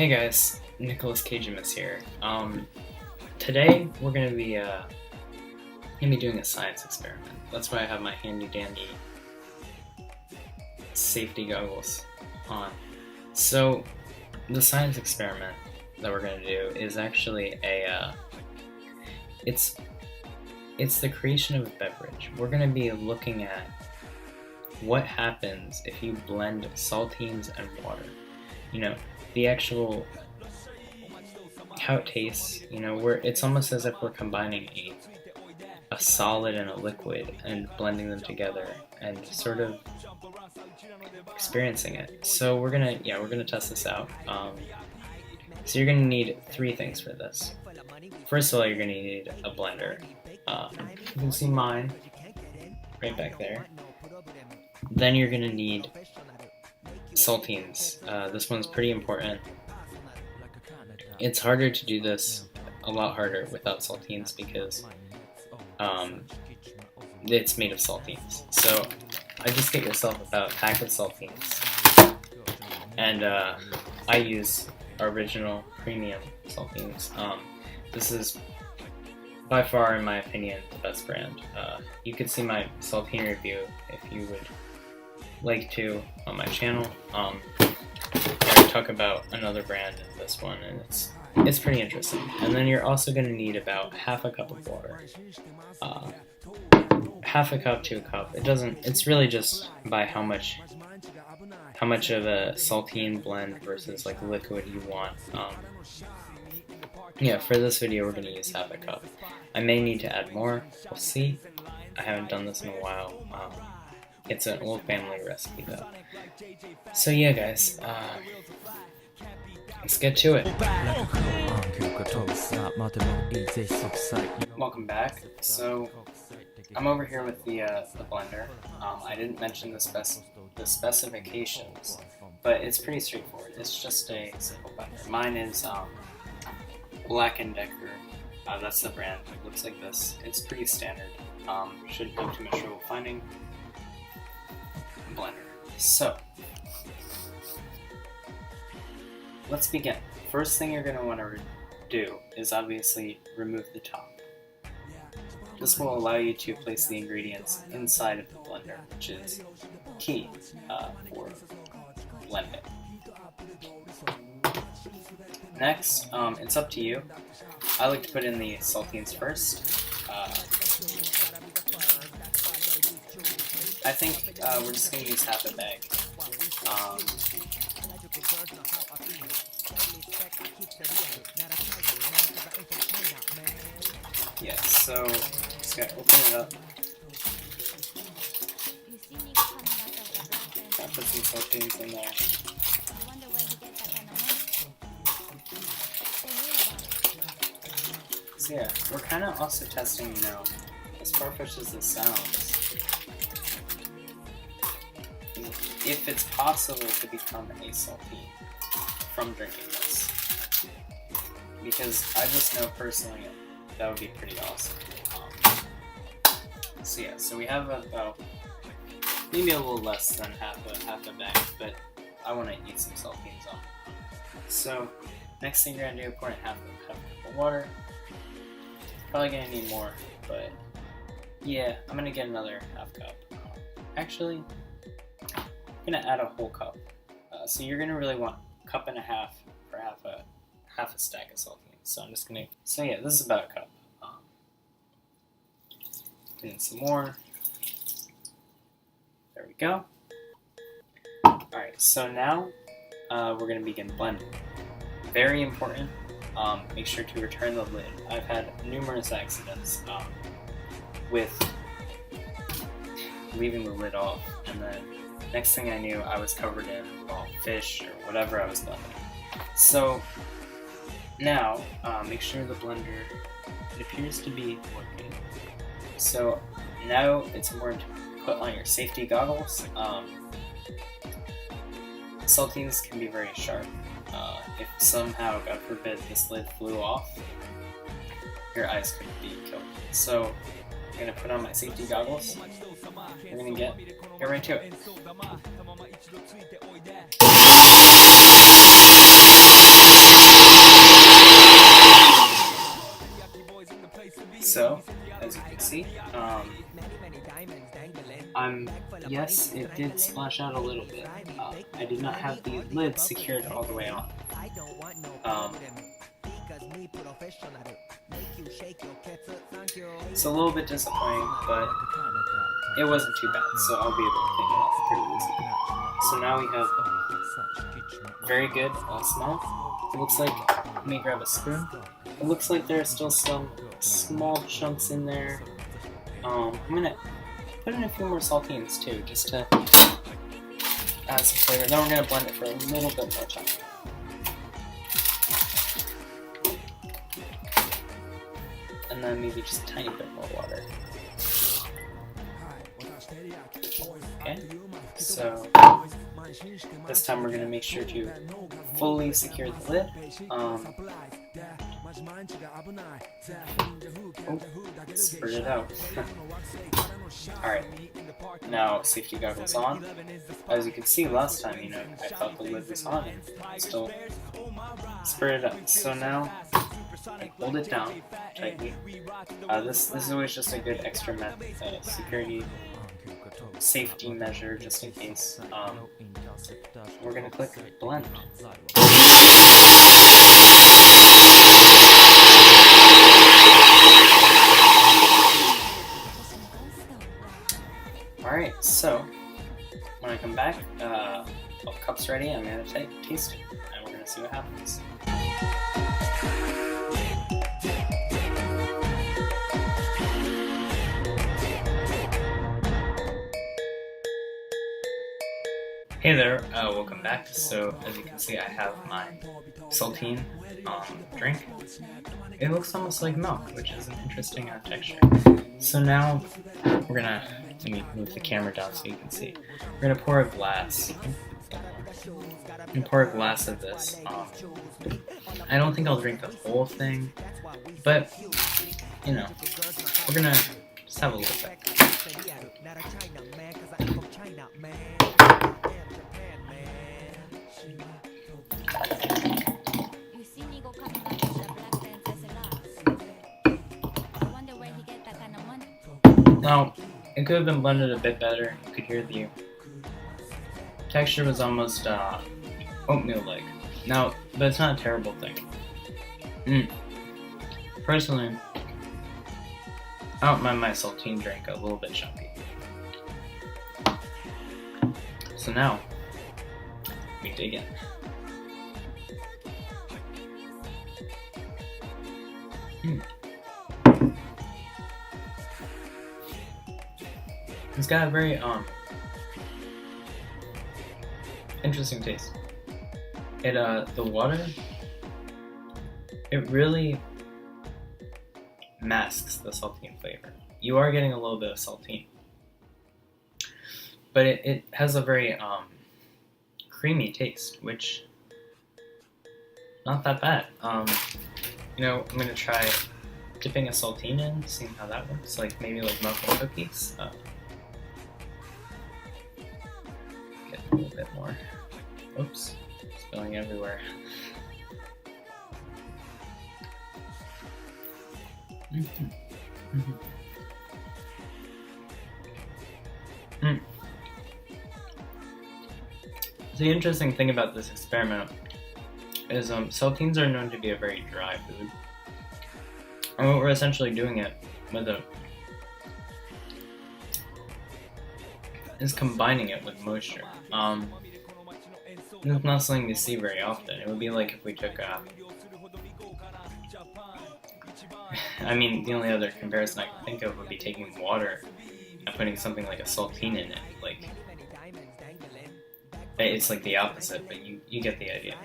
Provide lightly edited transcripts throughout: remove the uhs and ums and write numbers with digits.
Hey guys, Nicholas Cagemus here. Today we're gonna be doing a science experiment. That's why I have my handy dandy safety goggles on. So the science experiment that we're gonna do is actually it's the creation of a beverage. We're gonna be looking at what happens if you blend saltines and water. You know, the actual how it tastes. You know, it's almost as if we're combining a solid and a liquid and blending them together and sort of experiencing it. So we're gonna test this out. So you're gonna need three things for this. First of all, you're gonna need a blender. You can see mine right back there. Then you're gonna need saltines. This one's pretty important. It's harder to do this, a lot harder without saltines because it's made of saltines. So I just get yourself about a pack of saltines, and I use original premium saltines. This is by far, in my opinion, the best brand. You could see my saltine review if you would like to on my channel. I talk about another brand in this one, and it's pretty interesting. And then you're also going to need about half a cup of water, half a cup to a cup. It's really just by how much of a saltine blend versus like liquid you want. Yeah, for this video we're going to use half a cup. I may need to add more. We'll see. I haven't done this in a while. It's an old family recipe though. So yeah guys, let's get to it. Welcome back. So I'm over here with the blender. I didn't mention the specifications, but it's pretty straightforward. It's just a simple blender. Mine is Black & Decker. That's the brand. It looks like this. It's pretty standard. Shouldn't have too much trouble finding blender. So let's begin. First thing you're going to want to do is obviously remove the top. This will allow you to place the ingredients inside of the blender, which is key for blending. Next, it's up to you. I like to put in the saltines first. I think we're just going to use half a bag. Yeah, so just gotta open it up. Gotta put some saltines in there. So yeah, we're kind of also testing, you know, as far-fetched as this sounds, if it's possible to become a saltine from drinking this. Because I just know personally that would be pretty awesome. So yeah, so we have about maybe a little less than half a bag, but I want to eat some saltines on. So next thing you're gonna do, pour in half a cup of water. Probably gonna need more, but yeah, I'm gonna get another half cup. Actually, I'm gonna add a whole cup. So you're gonna really want a cup and a half for half a stack of saltines. So I'm just gonna. So yeah, this is about a cup. Put in some more. There we go. All right. So now we're gonna begin blending. Very important. Make sure to return the lid. I've had numerous accidents with leaving the lid off, and then next thing I knew, I was covered in fish or whatever I was blending. So now, make sure the blender, it appears to be working. So now it's important to put on your safety goggles. Saltines can be very sharp. If somehow, God forbid, this lid flew off, your eyes could be killed. So I'm going to put on my safety goggles. We're going to get right to it. So, as you can see, yes, it did splash out a little bit. I did not have the lid secured all the way on. It's a little bit disappointing, but it wasn't too bad, so I'll be able to clean it off pretty easy. So now we have very good smell. It looks like, let me grab a spoon. It looks like there are still some small chunks in there. I'm gonna put in a few more saltines too, just to add some flavor. Then we're gonna blend it for a little bit more time. And then maybe just a tiny bit more water. Okay, so this time we're going to make sure to fully secure the lid. Spread it out. Alright, now safety goggles on. As you can see last time, I thought the lid was on and still spread it up. So now, hold it down tightly. This is always just a good extra security safety measure just in case. We're gonna click blend. Alright, so when I come back, the cup's ready. I'm gonna taste it, and we're gonna see what happens. Hey there, welcome back. So as you can see, I have my Saltine drink. It looks almost like milk, which is an interesting texture. So now we're gonna, let me move the camera down so you can see. We're gonna pour a glass. I'm pour a glass of this. I don't think I'll drink the whole thing, but we're gonna just have a little bit. Now, it could have been blended a bit better. You could hear the texture was almost oatmeal-like. Now, but it's not a terrible thing. Personally, I don't mind my Saltine drink a little bit chunky. So now, we dig in. It's got a very interesting taste. The water, it really masks the saltine flavor. You are getting a little bit of saltine, but it has a very creamy taste, which not that bad. I'm gonna try dipping a saltine in, seeing how that works. Maybe like muffin cookies. Get a little bit more. Oops, spilling everywhere. The interesting thing about this experiment is saltines are known to be a very dry food. And what we're essentially doing it with is combining it with moisture. It's not something you see very often. It would be like if we took I mean, the only other comparison I can think of would be taking water and putting something like a saltine in it. It's like the opposite, but you get the idea.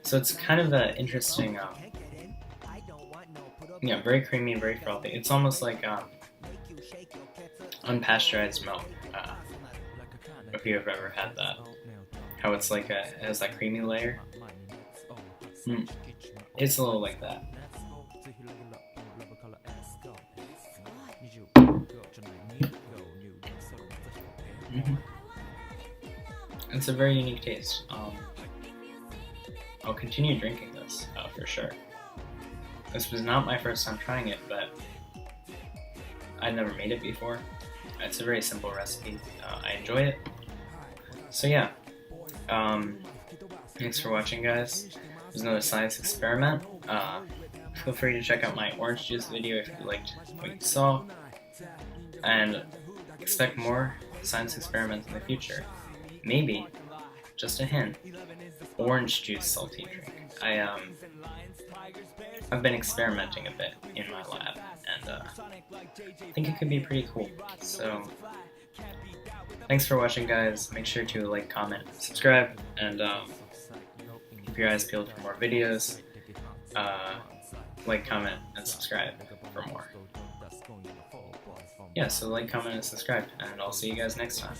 So it's kind of an interesting, very creamy, very frothy. It's almost like unpasteurized milk. If you've ever had that, how it's like it has that creamy layer. It's a little like that. It's a very unique taste. I'll continue drinking this for sure. This was not my first time trying it, but I'd never made it before. It's a very simple recipe. I enjoy it. So yeah, thanks for watching, guys. There's another science experiment. Feel free to check out my orange juice video if you liked what you saw, and expect more science experiments in the future. Maybe, just a hint, orange juice saltine drink. I've been experimenting a bit in my lab, and I think it could be pretty cool. So, thanks for watching, guys. Make sure to like, comment, subscribe, and keep your eyes peeled for more videos. Like, comment, and subscribe for more. Yeah, so like, comment, and subscribe, and I'll see you guys next time.